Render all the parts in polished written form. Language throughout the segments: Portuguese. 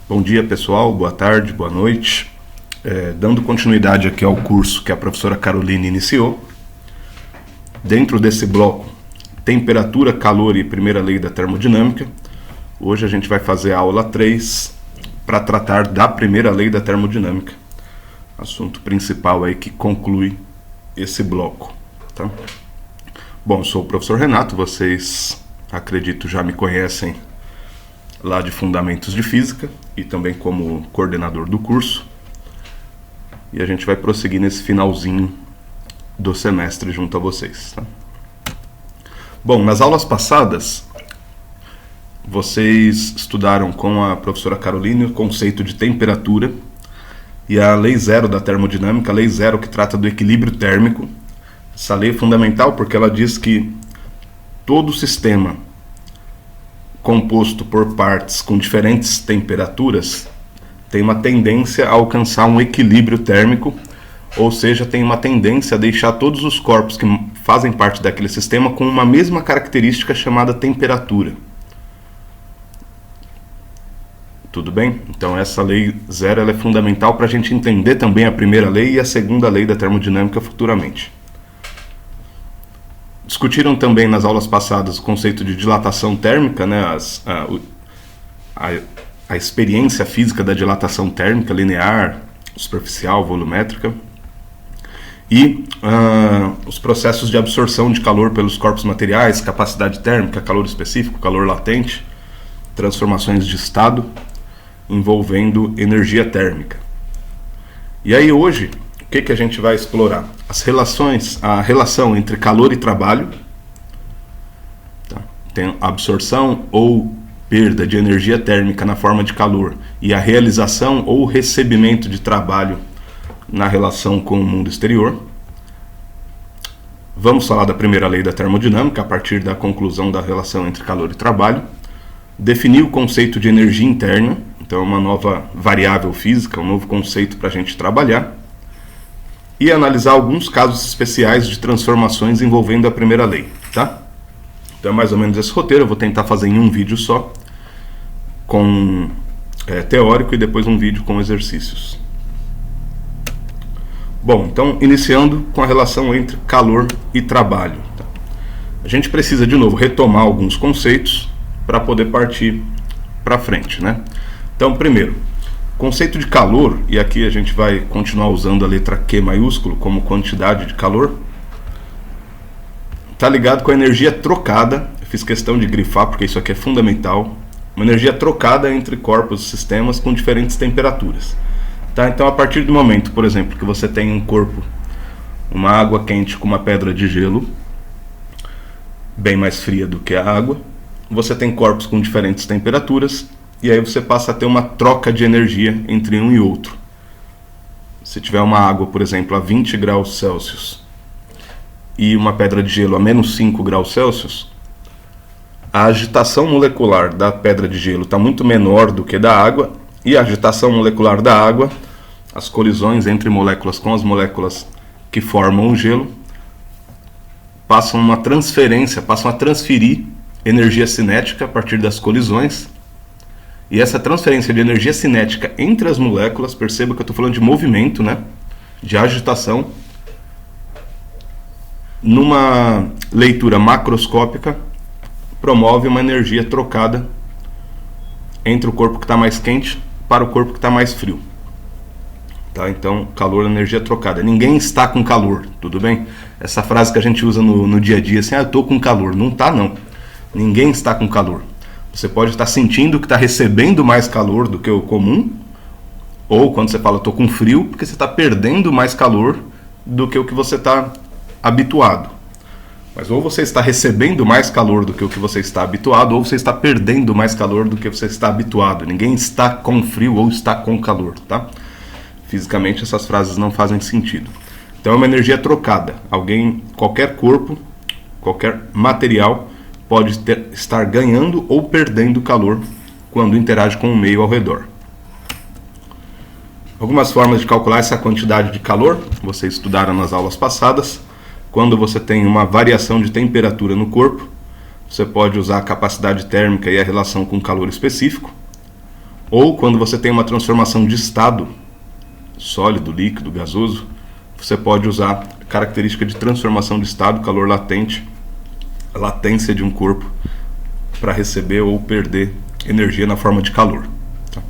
Bom dia, pessoal, boa tarde, boa noite. Dando continuidade aqui ao curso que a professora Caroline iniciou, dentro desse bloco Temperatura, Calor e Primeira Lei da Termodinâmica, hoje a gente vai fazer a aula 3 para tratar da Primeira Lei da Termodinâmica, assunto principal aí que conclui esse bloco. Tá? Bom, eu sou o professor Renato, vocês, acredito, já me conhecem lá de Fundamentos de Física e também como coordenador do curso. E a gente vai prosseguir nesse finalzinho do semestre junto a vocês. Tá? Bom, nas aulas passadas, vocês estudaram com a professora Caroline o conceito de temperatura e a lei zero da termodinâmica, a lei zero que trata do equilíbrio térmico. Essa lei é fundamental porque ela diz que todo sistema composto por partes com diferentes temperaturas tem uma tendência a alcançar um equilíbrio térmico, ou seja, tem uma tendência a deixar todos os corpos que fazem parte daquele sistema com uma mesma característica chamada temperatura. Tudo bem? Então essa lei zero ela é fundamental para a gente entender também a primeira lei e a segunda lei da termodinâmica futuramente. Discutiram também nas aulas passadas o conceito de dilatação térmica, né? A experiência física da dilatação térmica, linear, superficial, volumétrica, e os processos de absorção de calor pelos corpos materiais, capacidade térmica, calor específico, calor latente, transformações de estado envolvendo energia térmica. E aí hoje, o que a gente vai explorar? A relação entre calor e trabalho, tá? Tem absorção ou perda de energia térmica na forma de calor e a realização ou recebimento de trabalho na relação com o mundo exterior. Vamos falar da primeira lei da termodinâmica a partir da conclusão da relação entre calor e trabalho. Definir o conceito de energia interna, então é uma nova variável física, um novo conceito para a gente trabalhar. E analisar alguns casos especiais de transformações envolvendo a primeira lei, tá? Então é mais ou menos esse roteiro, eu vou tentar fazer em um vídeo só, com teórico e depois um vídeo com exercícios. Bom, então iniciando com a relação entre calor e trabalho. Tá? A gente precisa de novo retomar alguns conceitos para poder partir para frente, né? Então primeiro, conceito de calor, e aqui a gente vai continuar usando a letra Q maiúsculo como quantidade de calor, está ligado com a energia trocada. Eu fiz questão de grifar porque isso aqui é fundamental. Uma energia trocada entre corpos e sistemas com diferentes temperaturas. Tá? Então a partir do momento, por exemplo, que você tem um corpo, uma água quente com uma pedra de gelo, bem mais fria do que a água, você tem corpos com diferentes temperaturas, e aí você passa a ter uma troca de energia entre um e outro. Se tiver uma água, por exemplo, a 20 graus Celsius e uma pedra de gelo a menos 5 graus Celsius, a agitação molecular da pedra de gelo está muito menor do que da água, e a agitação molecular da água, as colisões entre moléculas com as moléculas que formam o gelo, passam a transferir energia cinética a partir das colisões. E essa transferência de energia cinética entre as moléculas, perceba que eu estou falando de movimento, né? De agitação, numa leitura macroscópica, promove uma energia trocada entre o corpo que está mais quente para o corpo que está mais frio. Tá? Então, calor é energia trocada. Ninguém está com calor, tudo bem? Essa frase que a gente usa no dia a dia, assim, eu estou com calor. Não está, não. Ninguém está com calor. Você pode estar sentindo que está recebendo mais calor do que o comum, ou quando você fala estou com frio, porque você está perdendo mais calor do que o que você está habituado. Mas ou você está recebendo mais calor do que o que você está habituado, ou você está perdendo mais calor do que você está habituado. Ninguém está com frio ou está com calor, tá? Fisicamente essas frases não fazem sentido. Então é uma energia trocada. Qualquer corpo, qualquer material pode estar ganhando ou perdendo calor quando interage com o meio ao redor. Algumas formas de calcular essa quantidade de calor, vocês estudaram nas aulas passadas. Quando você tem uma variação de temperatura no corpo, você pode usar a capacidade térmica e a relação com calor específico. Ou quando você tem uma transformação de estado, sólido, líquido, gasoso, você pode usar a característica de transformação de estado, calor latente, a latência de um corpo para receber ou perder energia na forma de calor. Tá?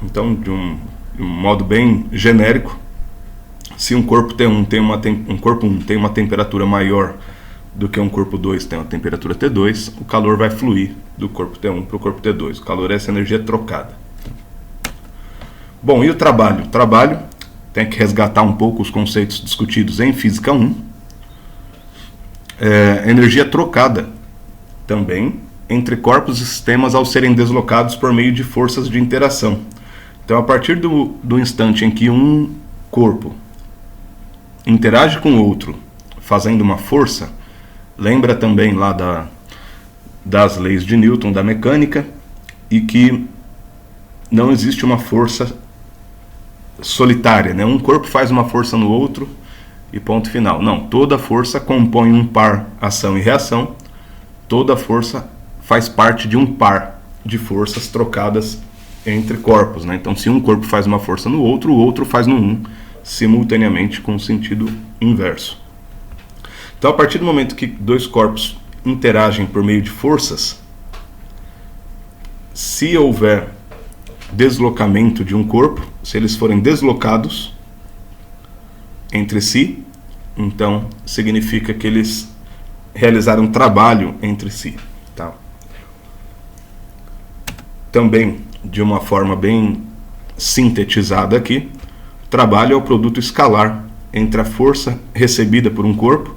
Então, de um modo bem genérico, se um corpo corpo 1 tem uma temperatura maior do que um corpo 2 tem uma temperatura T2, o calor vai fluir do corpo T1 para o corpo T2. O calor é essa energia trocada. Bom, e o trabalho? O trabalho tem que resgatar um pouco os conceitos discutidos em Física 1. Energia trocada também entre corpos e sistemas ao serem deslocados por meio de forças de interação. Então, a partir do instante em que um corpo interage com o outro fazendo uma força, lembra também lá das leis de Newton, da mecânica, e que não existe uma força solitária, né? Um corpo faz uma força no outro e ponto final. Não, toda força compõe um par ação e reação, toda força faz parte de um par de forças trocadas entre corpos, né? Então, se um corpo faz uma força no outro, o outro faz no um, simultaneamente com sentido inverso. Então, a partir do momento que dois corpos interagem por meio de forças, se houver deslocamento de um corpo, se eles forem deslocados entre si, então significa que eles realizaram trabalho entre si. Tá? Também, de uma forma bem sintetizada aqui, trabalho é o produto escalar entre a força recebida por um corpo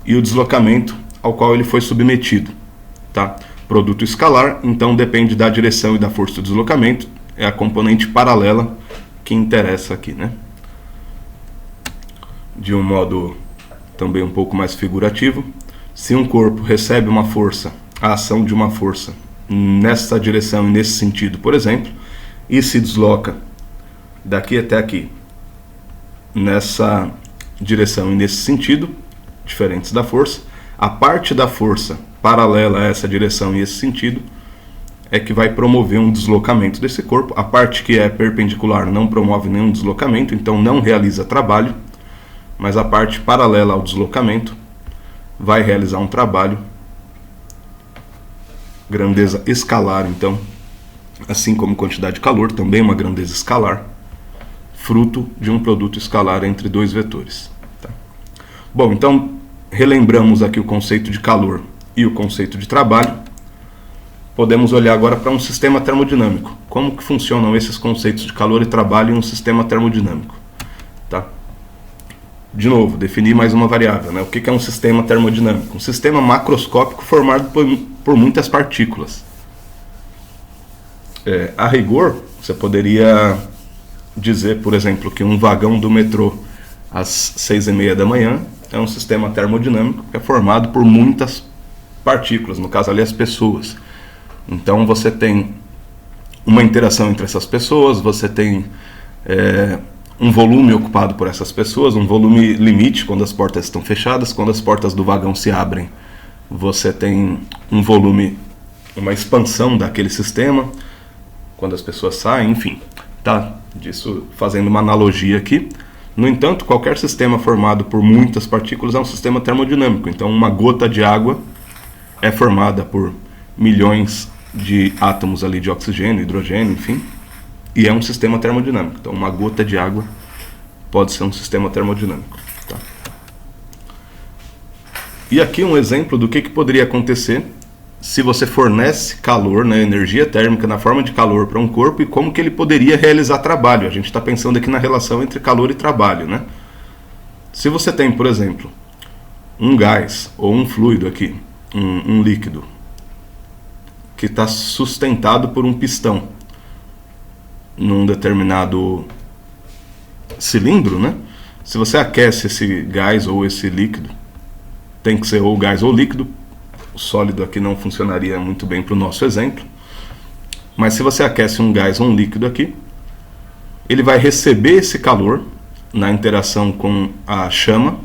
e o deslocamento ao qual ele foi submetido. Tá? Produto escalar, então, depende da direção e da força do deslocamento, é a componente paralela que interessa aqui, né? De um modo também um pouco mais figurativo, se um corpo recebe uma força, a ação de uma força nessa direção e nesse sentido, por exemplo, e se desloca daqui até aqui, nessa direção e nesse sentido, diferentes da força, a parte da força paralela a essa direção e esse sentido é que vai promover um deslocamento desse corpo. A parte que é perpendicular não promove nenhum deslocamento, então não realiza trabalho, mas a parte paralela ao deslocamento vai realizar um trabalho, grandeza escalar, então, assim como quantidade de calor, também uma grandeza escalar, fruto de um produto escalar entre dois vetores. Tá? Bom, então, relembramos aqui o conceito de calor e o conceito de trabalho. Podemos olhar agora para um sistema termodinâmico. Como que funcionam esses conceitos de calor e trabalho em um sistema termodinâmico? Tá? De novo, definir mais uma variável, né? O que é um sistema termodinâmico? Um sistema macroscópico formado por muitas partículas. A rigor, você poderia dizer, por exemplo, que um vagão do metrô às 6h30 da manhã é um sistema termodinâmico que é formado por muitas partículas, no caso ali as pessoas. Então você tem uma interação entre essas pessoas, você tem um volume ocupado por essas pessoas, um volume limite quando as portas estão fechadas, quando as portas do vagão se abrem, você tem um volume, uma expansão daquele sistema, quando as pessoas saem, enfim, tá? Disso fazendo uma analogia aqui. No entanto, qualquer sistema formado por muitas partículas é um sistema termodinâmico. Então, uma gota de água é formada por milhões de átomos ali de oxigênio, hidrogênio, enfim, e é um sistema termodinâmico. Então, uma gota de água pode ser um sistema termodinâmico. Tá? E aqui um exemplo do que poderia acontecer se você fornece calor, né, energia térmica na forma de calor para um corpo e como que ele poderia realizar trabalho. A gente está pensando aqui na relação entre calor e trabalho, né? Se você tem, por exemplo, um gás ou um fluido aqui, um líquido, que está sustentado por um pistão num determinado cilindro, né? Se você aquece esse gás ou esse líquido, tem que ser ou gás ou líquido. O sólido aqui não funcionaria muito bem para o nosso exemplo, mas se você aquece um gás ou um líquido aqui, ele vai receber esse calor na interação com a chama,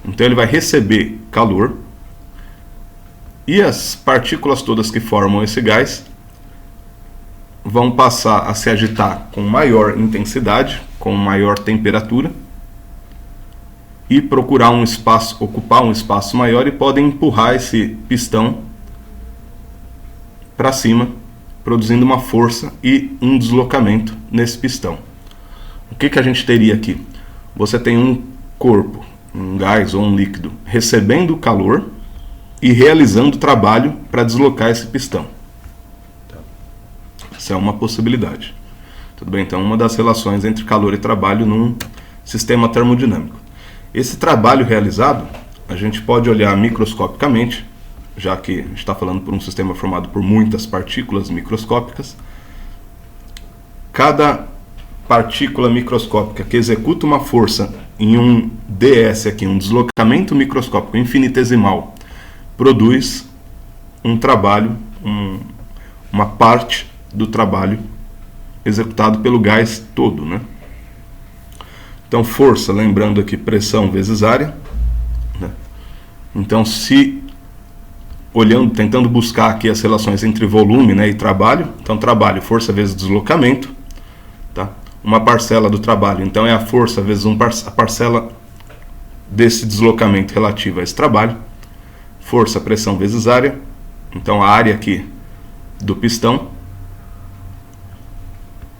então ele vai receber calor, e as partículas todas que formam esse gás vão passar a se agitar com maior intensidade, com maior temperatura, e procurar um espaço, ocupar um espaço maior, e podem empurrar esse pistão para cima, produzindo uma força e um deslocamento nesse pistão. O que a gente teria aqui? Você tem um corpo, um gás ou um líquido, recebendo calor e realizando trabalho para deslocar esse pistão. Isso é uma possibilidade. Tudo bem? Então, uma das relações entre calor e trabalho num sistema termodinâmico. Esse trabalho realizado, a gente pode olhar microscopicamente, já que a gente está falando por um sistema formado por muitas partículas microscópicas. Cada partícula microscópica que executa uma força em um ds aqui, um deslocamento microscópico infinitesimal, produz um trabalho, uma parte do trabalho executado pelo gás todo, né? Então, força, lembrando aqui, pressão vezes área, né? Então, olhando, tentando buscar aqui as relações entre volume, né, e trabalho, então trabalho, força vezes deslocamento, tá? Uma parcela do trabalho, então é a força vezes a parcela desse deslocamento relativa a esse trabalho, força, pressão vezes área, então a área aqui do pistão,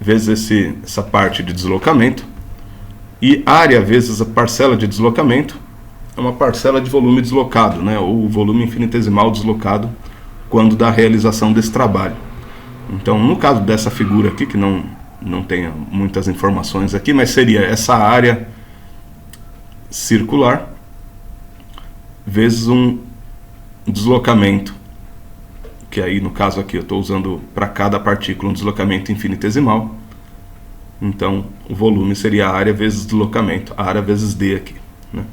vezes essa parte de deslocamento, e área vezes a parcela de deslocamento é uma parcela de volume deslocado, né, ou volume infinitesimal deslocado quando da realização desse trabalho. Então, no caso dessa figura aqui, que não tem muitas informações aqui, mas seria essa área circular vezes um deslocamento, que aí no caso aqui eu estou usando para cada partícula um deslocamento infinitesimal. Então, o volume seria a área vezes deslocamento, a área vezes D aqui, né?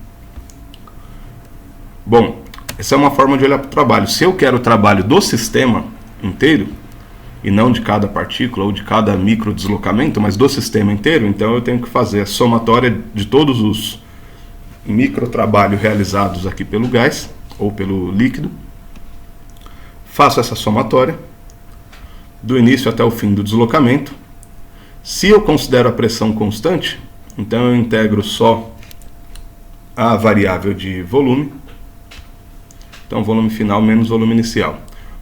Bom, essa é uma forma de olhar para o trabalho. Se eu quero o trabalho do sistema inteiro, e não de cada partícula ou de cada micro deslocamento, mas do sistema inteiro, então eu tenho que fazer a somatória de todos os micro trabalhos realizados aqui pelo gás, ou pelo líquido. Faço essa somatória, do início até o fim do deslocamento. Se eu considero a pressão constante, então eu integro só a variável de volume. Então, volume final menos volume inicial.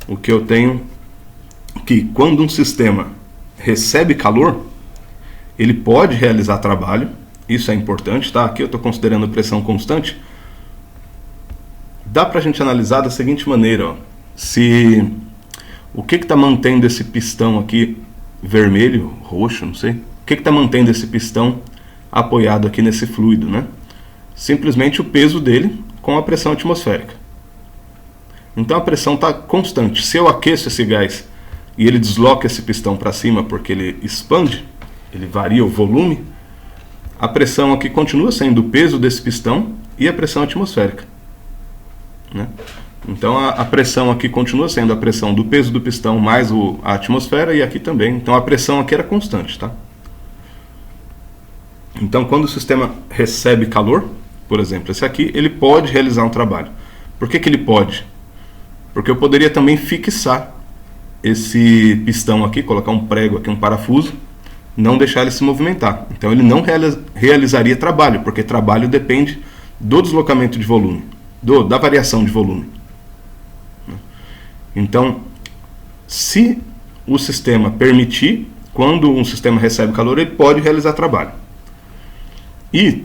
O que eu tenho que, quando um sistema recebe calor, ele pode realizar trabalho. Isso é importante, tá? Aqui eu estou considerando pressão constante. Dá para a gente analisar da seguinte maneira, ó. O que está mantendo esse pistão aqui vermelho, roxo, não sei. O que está mantendo esse pistão apoiado aqui nesse fluido, né? Simplesmente o peso dele com a pressão atmosférica. Então a pressão está constante. Se eu aqueço esse gás e ele desloca esse pistão para cima porque ele expande, ele varia o volume, a pressão aqui continua sendo o peso desse pistão e a pressão atmosférica, né? Então a pressão aqui continua sendo a pressão do peso do pistão mais a atmosfera, e aqui também. Então a pressão aqui era constante, tá? Então quando o sistema recebe calor, por exemplo, esse aqui, ele pode realizar um trabalho. Por que ele pode? Porque eu poderia também fixar esse pistão aqui, colocar um prego aqui, um parafuso, não deixar ele se movimentar. Então ele não realizaria trabalho, porque trabalho depende do deslocamento de volume, da variação de volume. Então, se o sistema permitir, quando um sistema recebe calor, ele pode realizar trabalho. E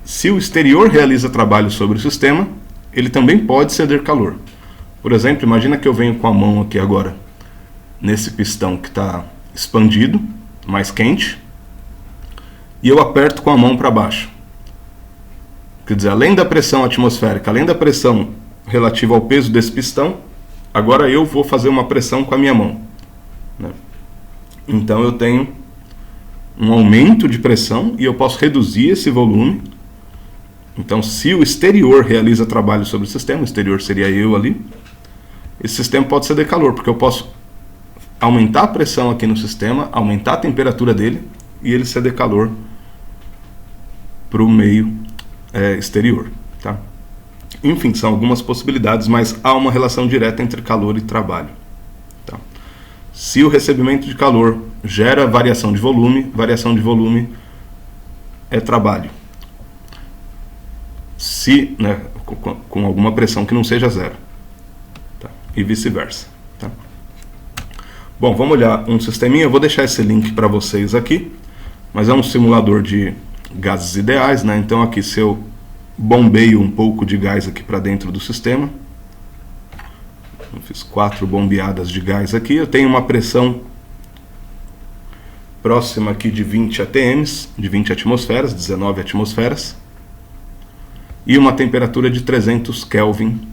se o exterior realiza trabalho sobre o sistema, ele também pode ceder calor. Por exemplo, imagina que eu venho com a mão aqui agora, nesse pistão que está expandido, mais quente, e eu aperto com a mão para baixo. Quer dizer, além da pressão atmosférica, além da pressão relativa ao peso desse pistão, agora eu vou fazer uma pressão com a minha mão, né? Então eu tenho um aumento de pressão e eu posso reduzir esse volume. Então, se o exterior realiza trabalho sobre o sistema, o exterior seria eu ali, esse sistema pode ceder calor, porque eu posso aumentar a pressão aqui no sistema, aumentar a temperatura dele e ele ceder calor para o meio exterior, tá? Enfim, são algumas possibilidades, mas há uma relação direta entre calor e trabalho, tá? Se o recebimento de calor gera variação de volume é trabalho. Se, né, com alguma pressão que não seja zero. Tá? E vice-versa. Tá? Bom, vamos olhar um sisteminha. Eu vou deixar esse link para vocês aqui. Mas é um simulador de gases ideais, né? Então aqui, se eu bombeio um pouco de gás aqui para dentro do sistema, eu fiz 4 bombeadas de gás aqui, eu tenho uma pressão próxima aqui de 20 atm, de 20 atmosferas, 19 atmosferas, e uma temperatura de 300 Kelvin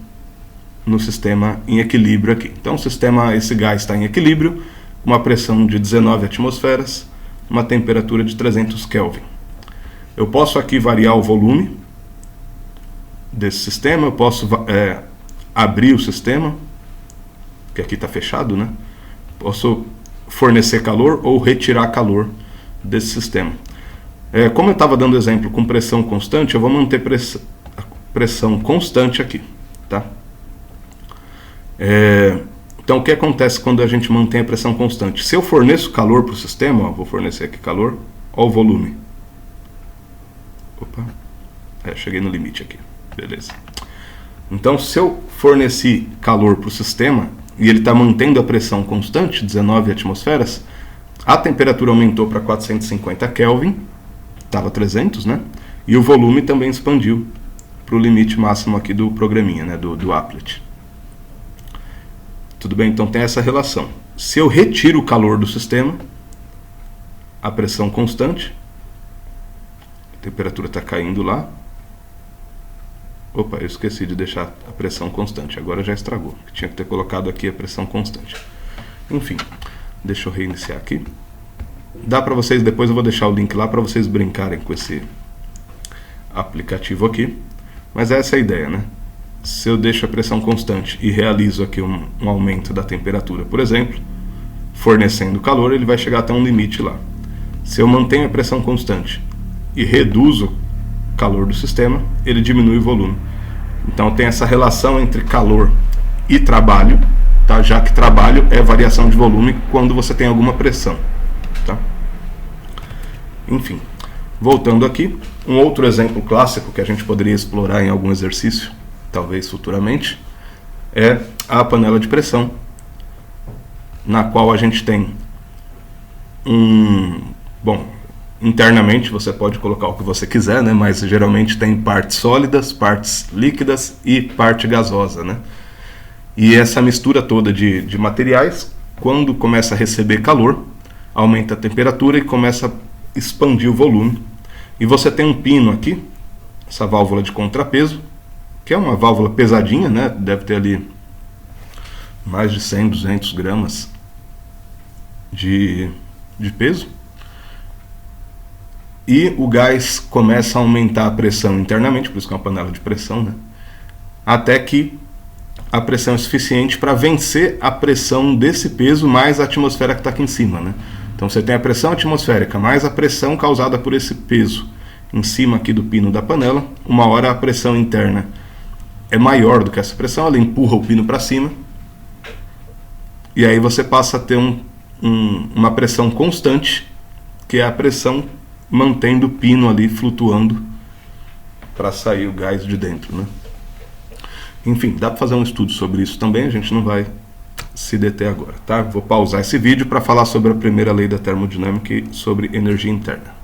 no sistema em equilíbrio aqui. Então esse gás está em equilíbrio, uma pressão de 19 atmosferas, uma temperatura de 300 Kelvin. Eu posso aqui variar o volume desse sistema, eu posso abrir o sistema, que aqui está fechado, né? Posso fornecer calor ou retirar calor desse sistema. Como eu estava dando exemplo com pressão constante, eu vou manter pressão constante aqui, tá? Então o que acontece quando a gente mantém a pressão constante? Se eu forneço calor para o sistema, ó, vou fornecer aqui calor, ó o volume. Opa, cheguei no limite aqui, beleza. Então se eu forneci calor para o sistema e ele está mantendo a pressão constante, 19 atmosferas, a temperatura aumentou para 450 Kelvin, estava 300, né? E o volume também expandiu para o limite máximo aqui do programinha, né? do applet. Tudo bem? Então tem essa relação. Se eu retiro o calor do sistema, a pressão constante, a temperatura está caindo lá. Opa, eu esqueci de deixar a pressão constante, agora já estragou. Tinha que ter colocado aqui a pressão constante. Enfim, deixa eu reiniciar aqui. Dá para vocês, depois eu vou deixar o link lá para vocês brincarem com esse aplicativo aqui. Mas essa é a ideia, né? Se eu deixo a pressão constante e realizo aqui um aumento da temperatura, por exemplo, fornecendo calor, ele vai chegar até um limite lá. Se eu mantenho a pressão constante e reduzo o calor do sistema, ele diminui o volume. Então tem essa relação entre calor e trabalho, tá? Já que trabalho é variação de volume quando você tem alguma pressão. Tá? Enfim, voltando aqui, um outro exemplo clássico que a gente poderia explorar em algum exercício, talvez futuramente, é a panela de pressão, na qual a gente tem internamente você pode colocar o que você quiser, né? Mas geralmente tem partes sólidas, partes líquidas e parte gasosa, né? E essa mistura toda de materiais, quando começa a receber calor, aumenta a temperatura e começa a expandir o volume. E você tem um pino aqui, essa válvula de contrapeso, que é uma válvula pesadinha, né? Deve ter ali mais de 100, 200 gramas de peso. E o gás começa a aumentar a pressão internamente, por isso que é uma panela de pressão, né? Até que a pressão é suficiente para vencer a pressão desse peso mais a atmosfera que está aqui em cima, né? Então você tem a pressão atmosférica mais a pressão causada por esse peso em cima aqui do pino da panela. Uma hora a pressão interna é maior do que essa pressão, ela empurra o pino para cima, e aí você passa a ter uma pressão constante, que é a pressão mantendo o pino ali flutuando para sair o gás de dentro, né? Enfim, dá para fazer um estudo sobre isso também, a gente não vai se deter agora, tá? Vou pausar esse vídeo para falar sobre a primeira lei da termodinâmica e sobre energia interna.